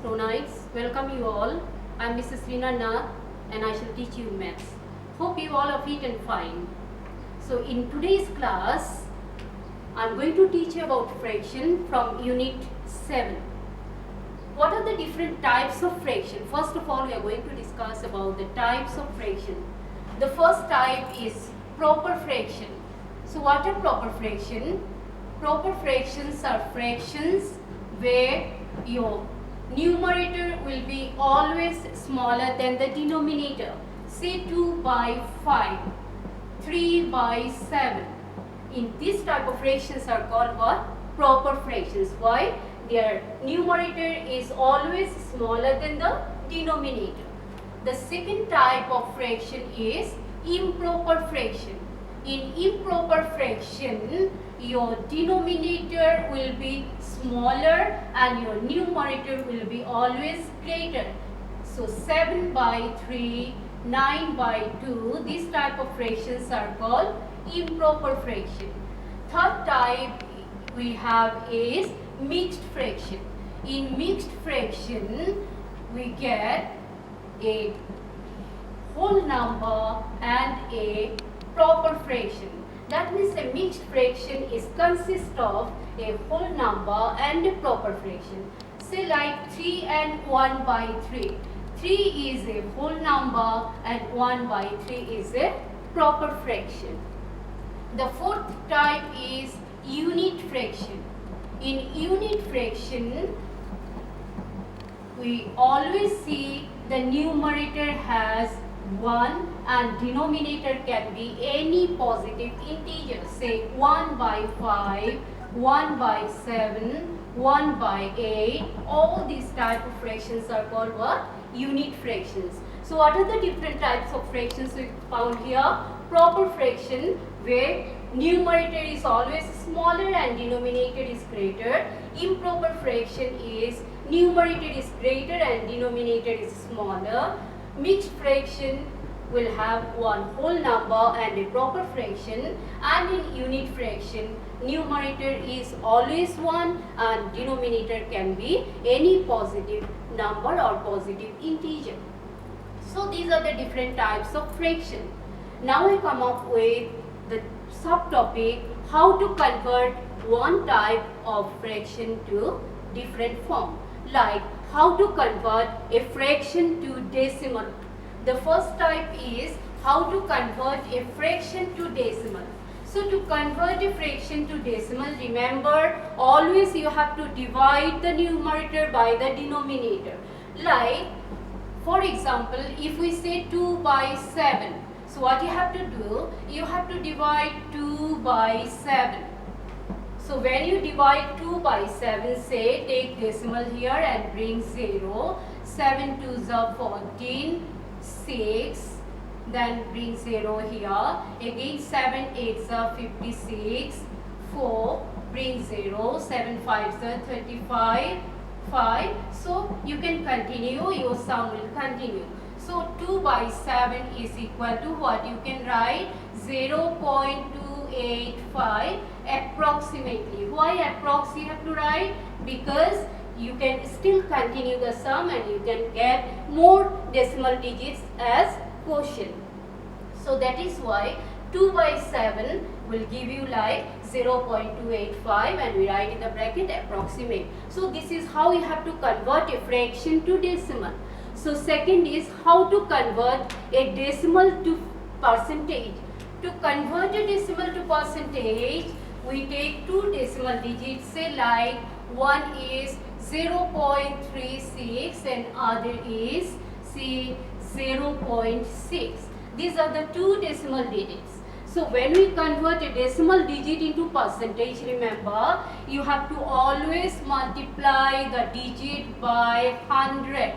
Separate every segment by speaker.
Speaker 1: Stonites. Welcome you all. I am Mrs. Reena Nath and I shall teach you maths. Hope you all are fit and fine. So in today's class, I am going to teach you about fraction from unit 7. What are the different types of fraction? First of all, we are going to discuss about the types of fraction. The first type is proper fraction. So what are proper fraction? Proper fractions are fractions where your numerator will be always smaller than the denominator. Say 2 by 5, 3 by 7. In this type of fractions are called what? Proper fractions. Why? Their numerator is always smaller than the denominator. The second type of fraction is improper fraction. In improper fraction, your denominator will be smaller and your numerator will be always greater. So 7 by 3, 9 by 2, these type of fractions are called improper fraction. Third type we have is mixed fraction. In mixed fraction, we get a whole number and a proper fraction. That means a mixed fraction is consist of a whole number and a proper fraction. Say like 3 and 1 by 3. 3 is a whole number and 1 by 3 is a proper fraction. The fourth type is unit fraction. In unit fraction, we always see the numerator has 1 and denominator can be any positive integer. Say 1 by 5, 1 by 7, 1 by 8. All these type of fractions are called what? Unit fractions. So what are the different types of fractions we found here? Proper fraction where numerator is always smaller and denominator is greater. Improper fraction is numerator is greater and denominator is smaller. Mixed fraction will have one whole number and a proper fraction, and in unit fraction numerator is always 1 and denominator can be any positive number or positive integer. So these are the different types of fraction. Now I come up with the subtopic how to convert one type of fraction to different form, like how to convert a fraction to decimal. The first type is how to convert a fraction to decimal. So to convert a fraction to decimal, remember always you have to divide the numerator by the denominator. Like for example, if we say 2 by 7, so what you have to do, you have to divide 2 by 7. So when you divide 2 by 7, say take decimal here and bring 0. 7 2s are 14, 6, then bring 0 here. Again 7 8s are 56, 4, bring 0. 7 5s are 35, 5. So you can continue, your sum will continue. So 2 by 7 is equal to what? You can write 0.285 approximately. Why approx you have to write? Because you can still continue the sum and you can get more decimal digits as quotient. So that is why 2 by 7 will give you like 0.285 and we write in the bracket approximate. So this is how you have to convert a fraction to decimal. So second is how to convert a decimal to percentage. To convert a decimal to percentage, we take two decimal digits, say like one is 0.36 and other is say 0.6. These are the two decimal digits. So when we convert a decimal digit into percentage, remember you have to always multiply the digit by 100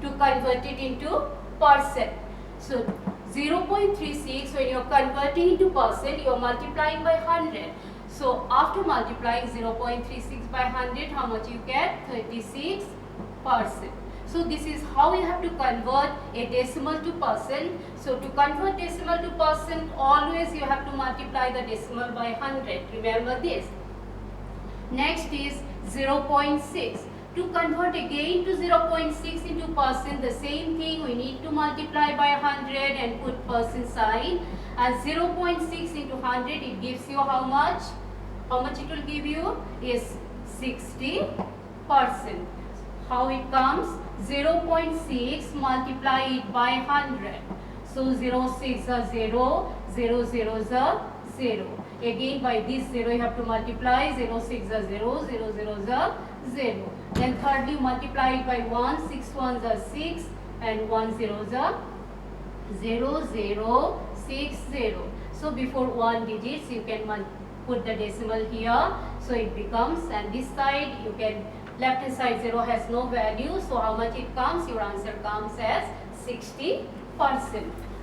Speaker 1: to convert it into percent. So 0.36, when you are converting into percent, you are multiplying by 100. So after multiplying 0.36 by 100, how much you get? 36%. So this is how you have to convert a decimal to percent. So to convert decimal to percent, always you have to multiply the decimal by 100. Remember this. Next is 0.6. To convert again to 0.6 into percent, the same thing, we need to multiply by 100 and put percent sign. And 0.6 into 100, it gives you how much? How much it will give you? Is 60%. How it comes? 0.6 multiply it by 100. So 0 6 are 0, 0 0 is a 0. Again by this 0 you have to multiply, 0 6 are 0, 0 0 is a 0. Then thirdly multiply it by 1, 6 ones are 6 and 1 0 is a 0 0 6 0. So before 1 digits you can put the decimal here. So it becomes, and this side you can, left hand side 0 has no value. So how much it comes? Your answer comes as 60%.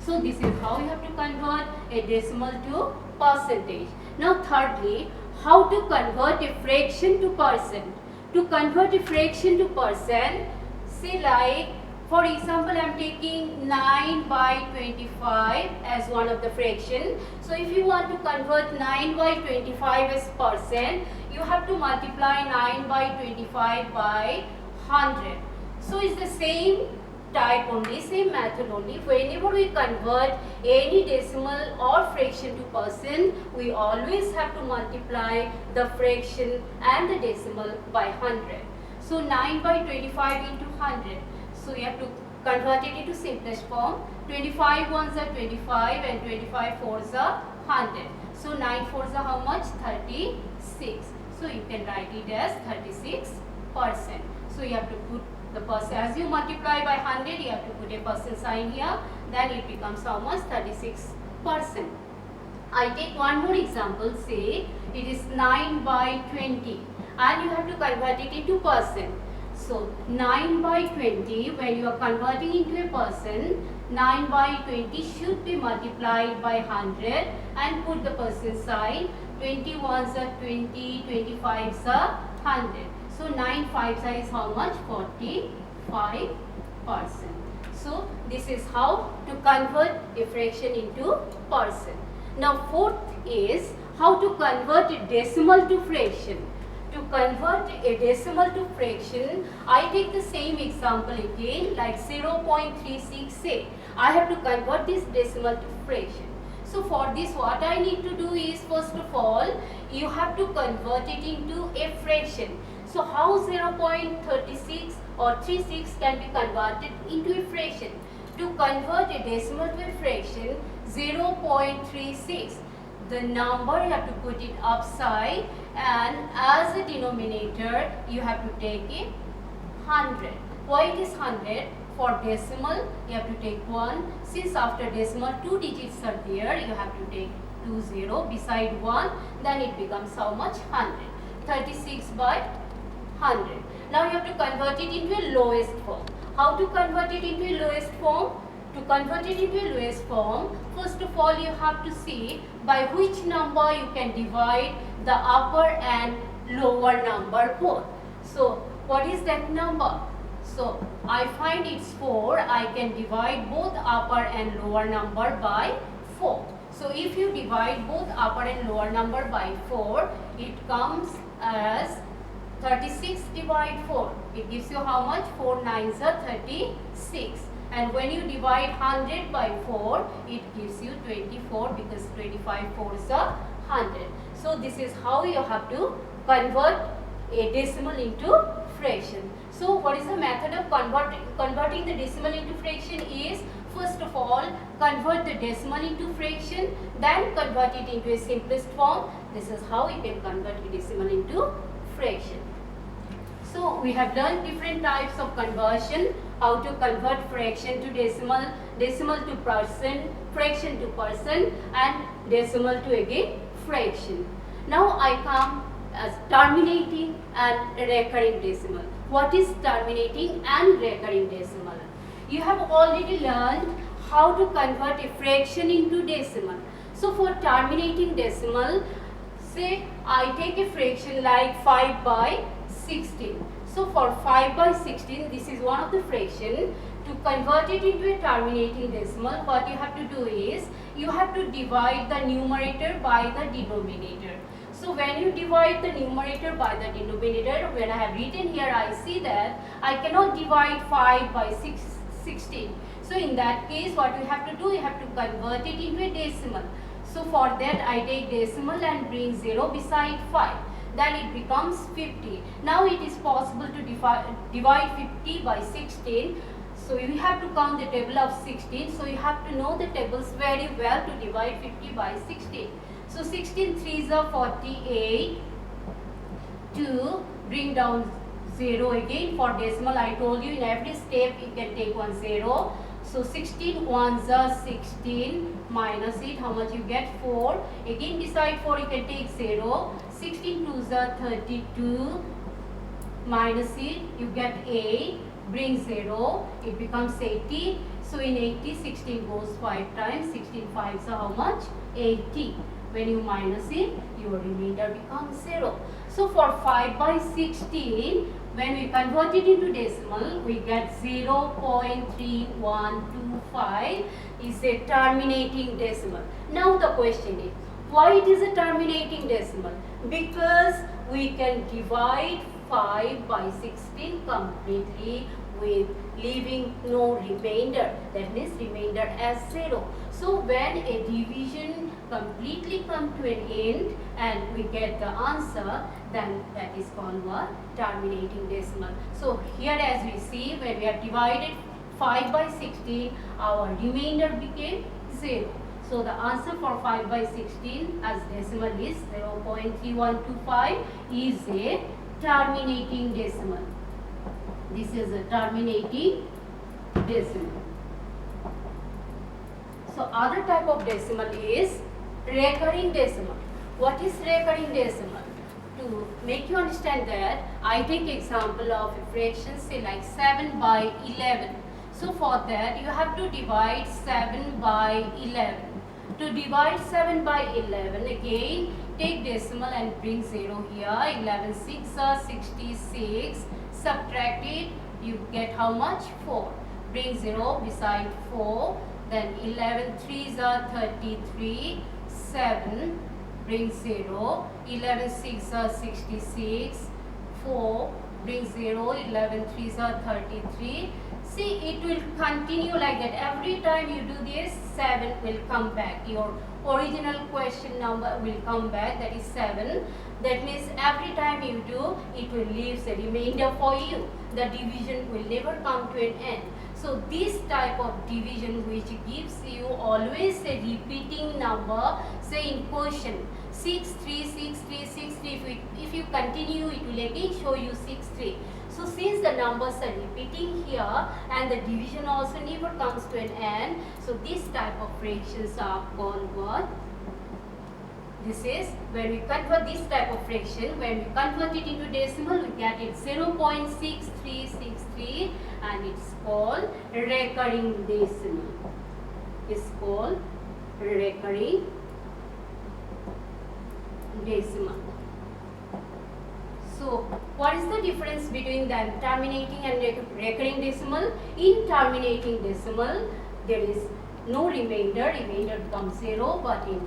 Speaker 1: So this is how you have to convert a decimal to percentage. Now thirdly, how to convert a fraction to percent. To convert a fraction to percent, say like, for example, I am taking 9 by 25 as one of the fraction. So if you want to convert 9 by 25 as percent, you have to multiply 9 by 25 by 100. So it's the same type only, same method only. Whenever we convert any decimal or fraction to percent, we always have to multiply the fraction and the decimal by 100. So 9 by 25 into 100. So you have to convert it into simplest form. 25 ones are 25 and 25 fours are 100. So 9 fours are how much? 36. So you can write it as 36%. So you have to put the percent, as you multiply by 100, you have to put a percent sign here. Then it becomes how much? 36%. I take one more example. Say it is 9 by 20 and you have to convert it into percent. So 9 by 20, when you are converting into a percent, 9 by 20 should be multiplied by 100 and put the percent sign. 20 ones are 20, 25s are 100. So 9 5s is how much? 45%. So this is how to convert a fraction into percent. Now fourth is how to convert a decimal to fraction. To convert a decimal to fraction, I take the same example again, like 0.368. I have to convert this decimal to fraction. So for this, what I need to do is, first of all, you have to convert it into a fraction. So how 0.36 or 36 can be converted into a fraction? To convert a decimal to a fraction, 0.36. The number you have to put it upside, and as a denominator you have to take it 100. Why it is 100? For decimal you have to take 1. Since after decimal 2 digits are there, you have to take 20 beside 1. Then it becomes how much? 100. 36 by 100. Now you have to convert it into a lowest form. How to convert it into a lowest form? To convert it into a lowest form, first of all you have to see by which number you can divide the upper and lower number both. So what is that number? So I find it's 4. I can divide both upper and lower number by 4. So if you divide both upper and lower number by 4, it comes as 36 divide 4. It gives you how much? 4 9s are 36. And when you divide 100 by 4, it gives you 24, because 25 4s are 100. So this is how you have to convert a decimal into fraction. So what is the method of converting the decimal into fraction is, first of all, convert the decimal into fraction, then convert it into a simplest form. This is how you can convert a decimal into fraction. So we have learned different types of conversion, how to convert fraction to decimal, decimal to percent, fraction to percent, and decimal to again fraction. Now I come as terminating and recurring decimal. What is terminating and recurring decimal? You have already learned how to convert a fraction into decimal. So for terminating decimal, say I take a fraction like 5 by 16. So for 5 by 16, this is one of the fraction. To convert it into a terminating decimal, what you have to do is, you have to divide the numerator by the denominator. So when you divide the numerator by the denominator, when I have written here, I see that I cannot divide 5 by 16. So in that case, what you have to do, you have to convert it into a decimal. So for that, I take decimal and bring 0 beside 5. Then it becomes 50. Now it is possible to divide 50 by 16. So you have to count the table of 16. So you have to know the tables very well to divide 50 by 16. So 16 3s are 48. To bring down 0 again for decimal, I told you in every step you can take 1 0. So 16 1s are 16, minus it, how much you get? 4. Again beside 4 you can take 0. 16 2s are 32, minus it, you get 8. Bring 0, it becomes 80. So in 80, 16 goes 5 times. 16 5s are how much? 80. When you minus it, your remainder becomes 0. So for 5 by 16, when we convert it into decimal, we get 0.3125 is a terminating decimal. Now the question is, why it is a terminating decimal? Because we can divide 5 by 16 completely with leaving no remainder, that means remainder as 0. So when a division completely comes to an end and we get the answer, then that is called what? Terminating decimal. So here as we see, when we have divided 5 by 16, our remainder became 0. So the answer for 5 by 16 as decimal is 0.3125 is a terminating decimal. This is a terminating decimal. So other type of decimal is recurring decimal. What is recurring decimal? To make you understand that, I take example of a fraction, say like 7 by 11. So for that you have to divide 7 by 11. To divide 7 by 11, again take decimal and bring 0 here. 11 6 are 66. Subtract it, you get how much? 4. Bring 0 beside 4. Then 11 3s are 33. 7. Bring 0. 11 6 are 66. 4. Bring 0. 11 3s are 33. See, it will continue like that. Every time you do this, 7 will come back. Your original question number will come back, that is 7. That means every time you do, it will leave a remainder for you. The division will never come to an end. So this type of division which gives you always a repeating number, say in question 6 3 6 3 6 3. If you continue, it will again show you 6 3. So since the numbers are repeating here and the division also never comes to an end, so this type of fractions are called what? This is when we convert this type of fraction, when we convert it into decimal, we get it 0.6363 and it's called recurring decimal. It's called recurring decimal. So what is the difference between the terminating and recurring decimal? In terminating decimal, there is no remainder, remainder becomes 0, but in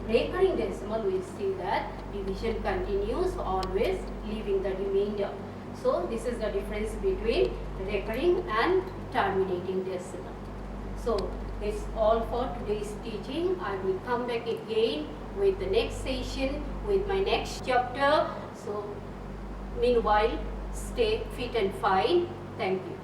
Speaker 1: recurring decimal we see that division continues always leaving the remainder. So this is the difference between recurring and terminating decimal. So that's all for today's teaching. I will come back again with the next session with my next chapter. So meanwhile, stay fit and fine. Thank you.